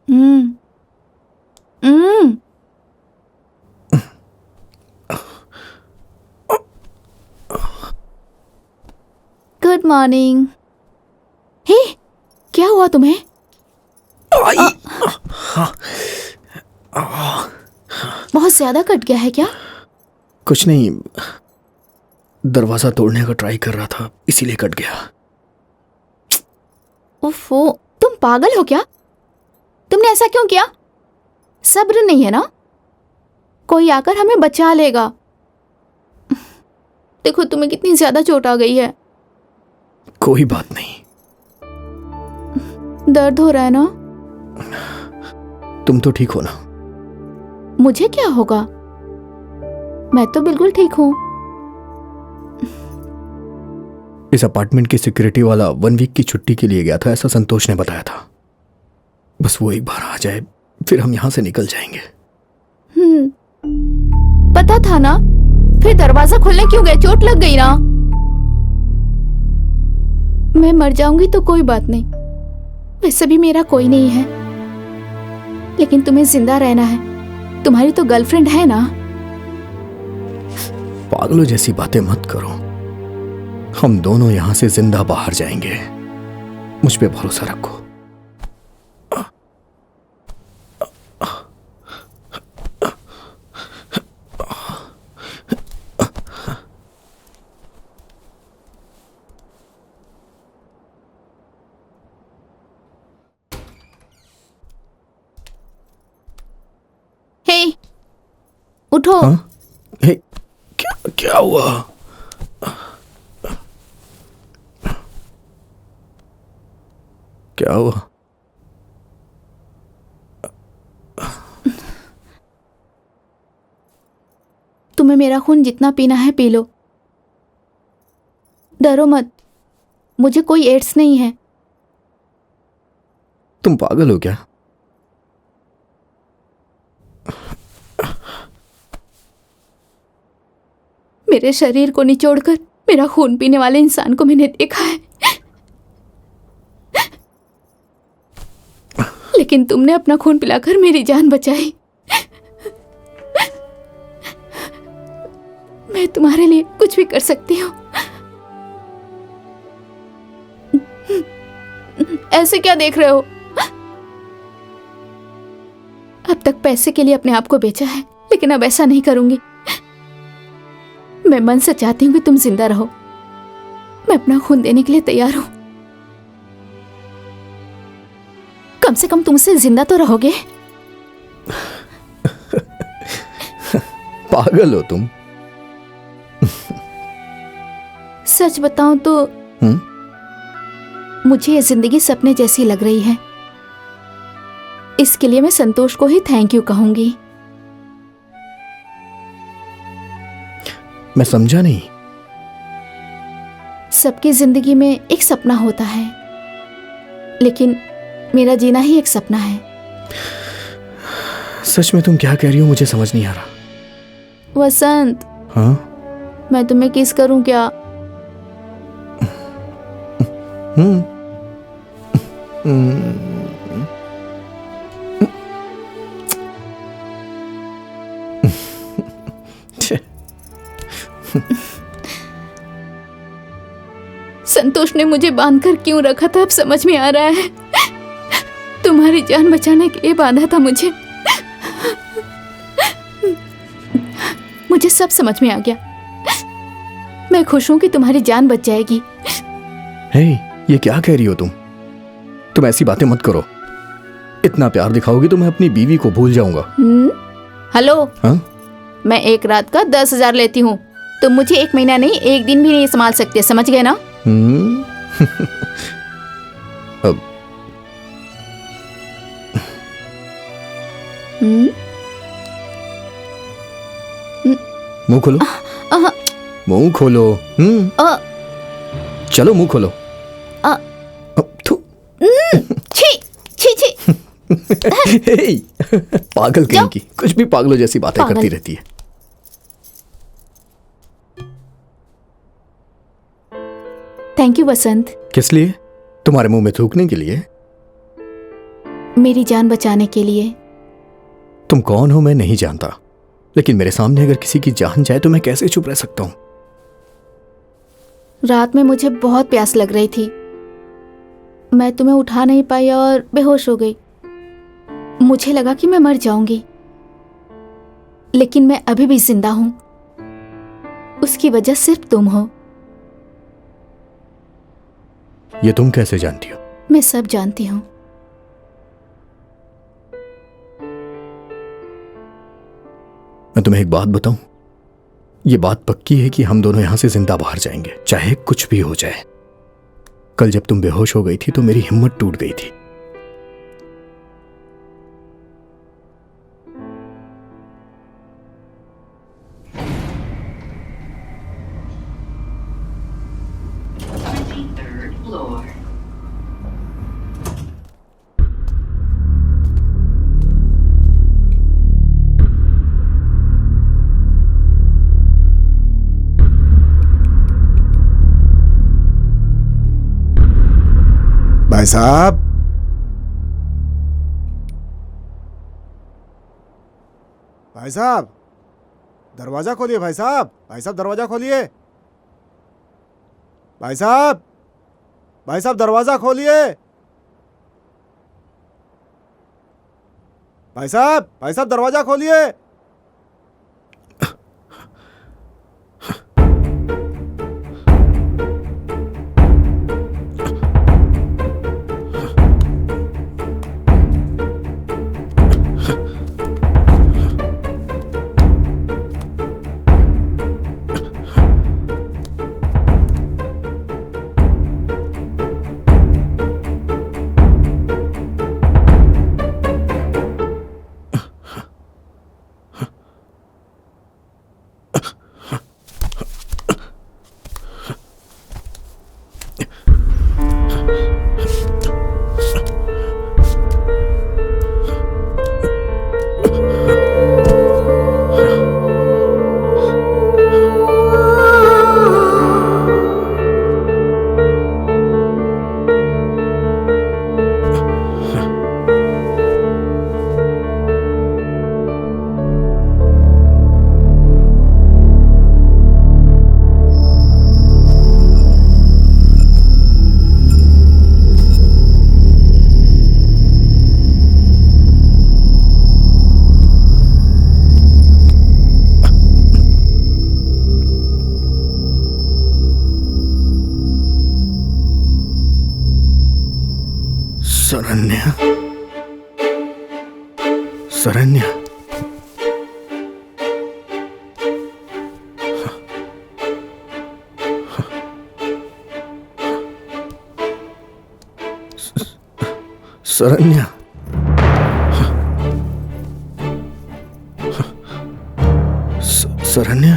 हम्म। Good morning. हे, क्या हुआ तुम्हें? बहुत ज्यादा कट गया है क्या? कुछ नहीं, दरवाजा तोड़ने का ट्राई कर रहा था, इसीलिए कट गया। ओफो, तुम पागल हो क्या? तुमने ऐसा क्यों किया? सब्र नहीं है ना? कोई आकर हमें बचा लेगा। देखो तुम्हें कितनी ज्यादा चोट आ गई है। कोई बात नहीं। दर्द हो रहा है ना? तुम तो ठीक हो ना? मुझे क्या होगा? मैं तो बिल्कुल ठीक हूँ। इस अपार्टमेंट की सिक्योरिटी वाला 1 वीक की छुट्टी के लिए गया था, ऐसा संतोष ने बताया था। बस वो एक बार आ जाए, फिर हम यहां से निकल जाएंगे। पता था ना, फिर दरवाजा खोलने क्यों गए? चोट लग गई ना? मैं मर जाऊंगी तो कोई बात नहीं, वैसे भी मेरा कोई नहीं है। लेकिन तुम्हें जिंदा रहना है, तुम्हारी तो गर्लफ्रेंड है ना? पागलों जैसी बातें मत करो। हम दोनों यहां से जिंदा बाहर जाएंगे, मुझ पे भरोसा रखो। हे, उठो। हाँ? हे, क्या हुआ? क्या हुआ? तुम्हें मेरा खून जितना पीना है पी लो। डरो मत, मुझे कोई एड्स नहीं है। तुम पागल हो क्या? मेरे शरीर को निचोड़कर मेरा खून पीने वाले इंसान को मैंने देखा है, लेकिन तुमने अपना खून पिलाकर मेरी जान बचाई। मैं तुम्हारे लिए कुछ भी कर सकती हूँ। ऐसे क्या देख रहे हो? अब तक पैसे के लिए अपने आप को बेचा है, लेकिन अब ऐसा नहीं करूंगी। मैं मन से चाहती हूँ कि तुम जिंदा रहो। मैं अपना खून देने के लिए तैयार हूं। कम से कम तुमसे जिंदा तो रहोगे। पागल हो तुम। सच बताऊं तो मुझे ये जिंदगी सपने जैसी लग रही है। इसके लिए मैं संतोष को ही थैंक यू कहूंगी। मैं समझा नहीं। सबकी जिंदगी में एक सपना होता है, लेकिन मेरा जीना ही एक सपना है। सच में तुम क्या कह रही हो? मुझे समझ नहीं आ रहा। वसंत, हाँ? मैं तुम्हें किस करूं क्या? संतोष ने मुझे बांधकर क्यों रखा था अब समझ में आ रहा है। तुम्हारी जान बचाने के लिए बांधा था मुझे। मुझे सब समझ में आ गया। मैं खुश हूं कि तुम्हारी जान बच जाएगी। हे, ये क्या कह रही हो तुम? तुम ऐसी बातें मत करो। इतना प्यार दिखाओगी तो मैं अपनी बीवी को भूल जाऊंगा। हेलो, हाँ? मैं एक रात का 10,000 लेती हूँ। तुम मुझे 1 महीना नहीं, 1 दिन भी नहीं संभाल सकते, समझ गए ना? अब मुंह खोलो। मुंह खोलो। चलो मुंह खोलो। छी छी छी। पागल कहीं की, कुछ भी पागलों जैसी बातें करती रहती है। थैंक यू वसंत। किस लिए? तुम्हारे मुंह में थूकने के लिए? मेरी जान बचाने के लिए। तुम कौन हो मैं नहीं जानता, लेकिन मेरे सामने अगर किसी की जान जाए तो मैं कैसे चुप रह सकता हूं? रात में मुझे बहुत प्यास लग रही थी। मैं तुम्हें उठा नहीं पाई और बेहोश हो गई। मुझे लगा कि मैं मर जाऊंगी, लेकिन मैं अभी भी जिंदा हूं। उसकी वजह सिर्फ तुम हो। ये तुम कैसे जानती हो? मैं सब जानती हूं। मैं तुम्हें एक बात बताऊं, ये बात पक्की है कि हम दोनों यहां से जिंदा बाहर जाएंगे, चाहे कुछ भी हो जाए। कल जब तुम बेहोश हो गई थी तो मेरी हिम्मत टूट गई थी। भाई साहब, भाई साहब, दरवाजा खोलिए। भाई साहब, भाई साहब, दरवाजा खोलिए। भाई साहब, भाई साहब, दरवाजा खोलिए। भाई साहब, भाई साहब, दरवाजा खोलिए। शरण्या, शरण्या, शरण्या, शरण्या।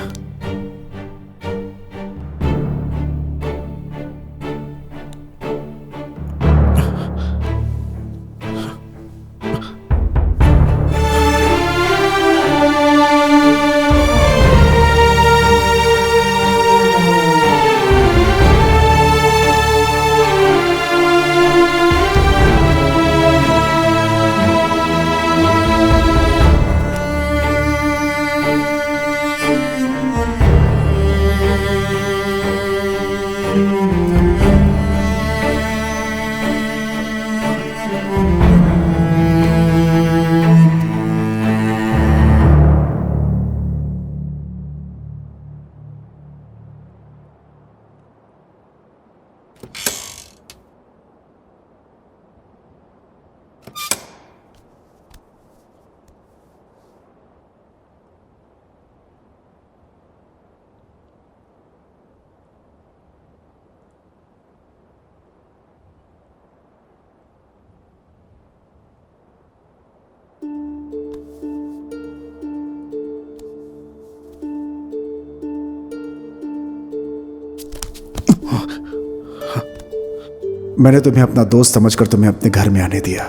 मैंने तुम्हें अपना दोस्त समझकर तुम्हें अपने घर में आने दिया,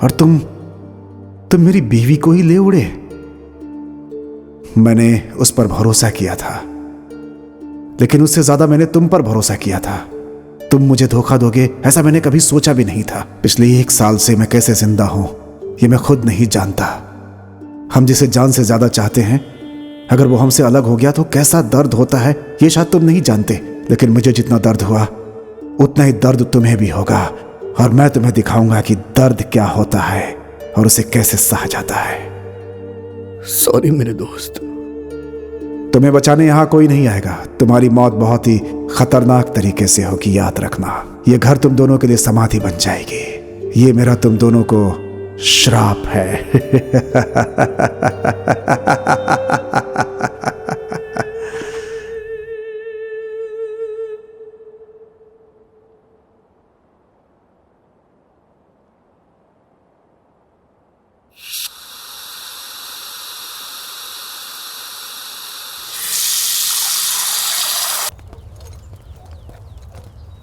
और तुम मेरी बीवी को ही ले उड़े। मैंने उस पर भरोसा किया था, लेकिन उससे ज्यादा मैंने तुम पर भरोसा किया था। तुम मुझे धोखा दोगे ऐसा मैंने कभी सोचा भी नहीं था। पिछले 1 साल से मैं कैसे जिंदा हूं ये मैं खुद नहीं जानता। हम जिसे जान से ज्यादा चाहते हैं, अगर वो हमसे अलग हो गया तो कैसा दर्द होता है ये शायद तुम नहीं जानते, लेकिन मुझे जितना दर्द हुआ उतना ही दर्द तुम्हें भी होगा। और मैं तुम्हें दिखाऊंगा कि दर्द क्या होता है और उसे कैसे सहा जाता है। सॉरी मेरे दोस्त। तुम्हें बचाने यहां कोई नहीं आएगा। तुम्हारी मौत बहुत ही खतरनाक तरीके से होगी, याद रखना। ये घर तुम दोनों के लिए समाधि बन जाएगी। ये मेरा तुम दोनों को श्राप है।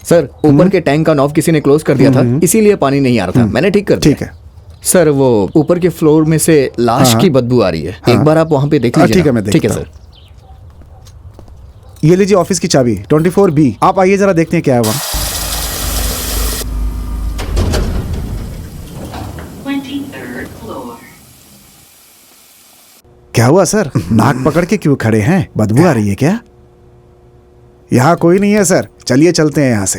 सर, ऊपर के टैंक का नॉब किसी ने क्लोज कर दिया था, इसीलिए पानी नहीं आ रहा था। मैंने ठीक कर दिया। ठीक है सर, वो ऊपर के फ्लोर में से लाश की बदबू आ रही है। एक बार आप वहां पे देख लीजिए। ठीक है, मैं ठीक है देखता सर। ये लीजिए ऑफिस की चाबी 24B। आप आइए जरा देखते हैं क्या है वहां। 23rd floor. क्या हुआ सर? नाक पकड़ के क्यों खड़े हैं? बदबू आ रही है क्या? यहाँ कोई नहीं है सर, चलिए चलते हैं यहाँ से।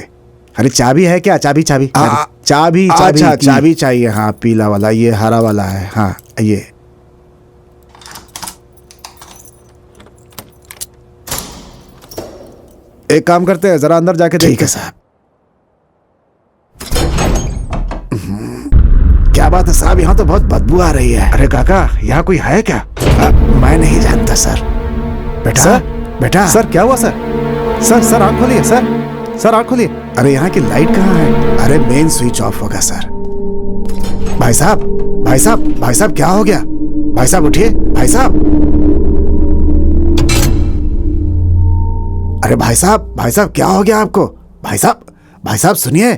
अरे चाबी है क्या? चाबी चाबी चाबी चाबी। अच्छा चाबी चाहिए। हाँ पीला वाला, ये हरा वाला है। हाँ ये एक काम करते हैं, जरा अंदर जाके देखते हैं। साहब क्या बात है साहब, यहाँ तो बहुत बदबू आ रही है। अरे काका, यहाँ कोई है क्या? मैं नहीं जानता सर। बेटा सर, बेटा सर क्या हुआ सर? सर आँख खोलिए सर आँख खोलिए। अरे यहाँ की लाइट कहाँ है? अरे मेन स्विच ऑफ होगा सर। भाई साहब क्या हो गया? भाई साहब उठिए, भाई साहब। अरे भाई साहब क्या हो गया आपको? भाई साहब सुनिए।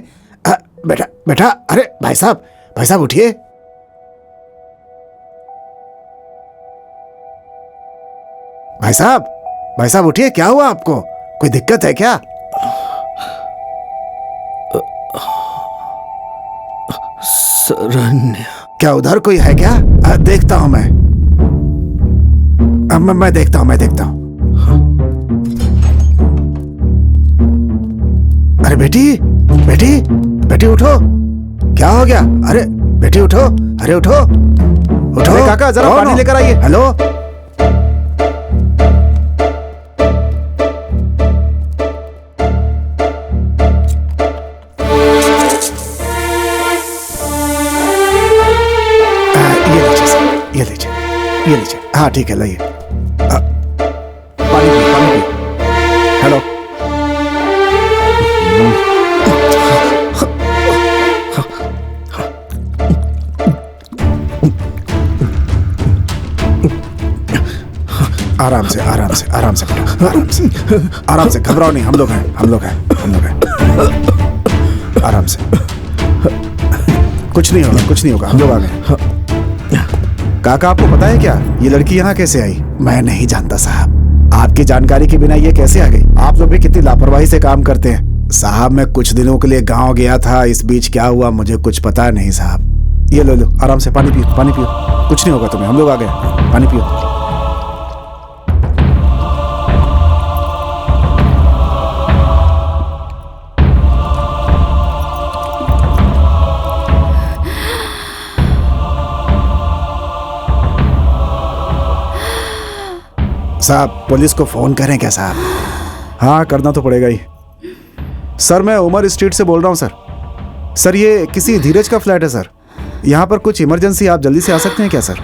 बेटा अरे भाई साहब उठिए। भाई साहब उठिए, क्या हुआ आपको? कोई दिक्कत है क्या? शरण्य। क्या उधर कोई है क्या? देखता हूं मैं देखता हूं। अरे बेटी उठो। क्या हो गया? अरे बेटी उठो। अरे उठो। अरे काका जरा पानी लेकर आइए। हेलो ये लीजिए। हाँ ठीक है, लाइए। पानी पिए। हेलो आराम से बेटा, आराम से घबराओ नहीं। हम लोग हैं। आराम से, कुछ नहीं होगा। हम लोग आ गए। काका आपको पता है क्या, ये लड़की यहाँ कैसे आई? मैं नहीं जानता साहब। आपकी जानकारी के बिना ये कैसे आ गई? आप लोग भी कितनी लापरवाही से काम करते हैं साहब। मैं कुछ दिनों के लिए गांव गया था, इस बीच क्या हुआ मुझे कुछ पता नहीं साहब। ये लो आराम से पानी पियो। कुछ नहीं होगा तुम्हें, हम लोग आ गए। पानी पियो। साहब पुलिस को फोन करें क्या साहब? हाँ करना तो पड़ेगा ही। सर मैं उमर स्ट्रीट से बोल रहा हूँ सर। ये किसी धीरज का फ्लैट है सर। यहाँ पर कुछ इमरजेंसी, आप जल्दी से आ सकते हैं क्या sir?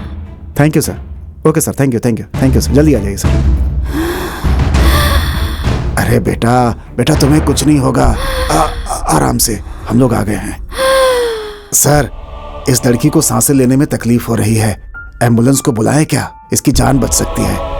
Thank you sir. Okay sir, thank you sir, जल्दी आ जाइए सर। अरे बेटा तुम्हें कुछ नहीं होगा। आराम से, हम लोग आ गए हैं। सर इस लड़की को सांसें लेने में तकलीफ हो रही है, एम्बुलेंस को बुलाएं क्या? इसकी जान बच सकती है।